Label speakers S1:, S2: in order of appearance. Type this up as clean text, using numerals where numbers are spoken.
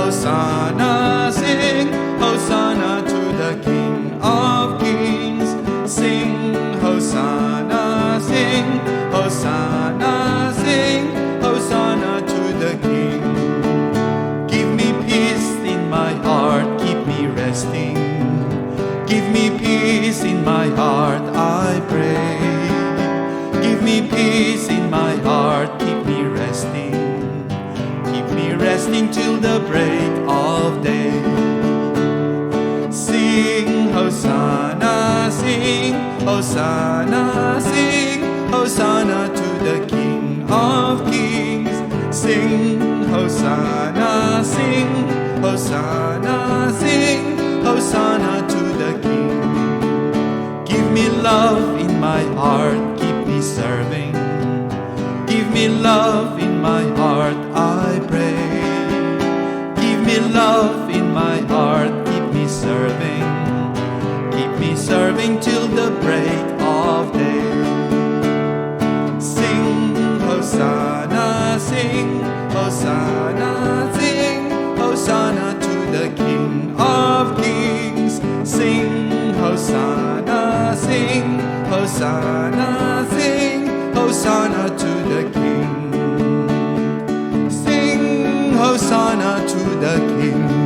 S1: Hosanna, sing, Hosanna to the King of Kings. Sing, Hosanna, sing, Hosanna, sing, Hosanna to the King. Give me peace in my heart, keep me resting. Give me peace in my heart, I pray. Give me peace in my heart, keep me resting. Keep me resting till the break of day. Sing, Hosanna, sing, Hosanna, sing, Hosanna to the King of Kings. Sing, Hosanna, sing, Hosanna, sing, Hosanna to the King. Give me love in my heart, keep me serving. Give me love in my heart, I pray. Give me love in my heart, keep me serving. Keep me serving till the break of day. Sing, Hosanna, sing, Hosanna, sing, Hosanna to the King of Kings. Sing, Hosanna, sing, Hosanna, sing, Hosanna to the King. Sing, Hosanna to the King.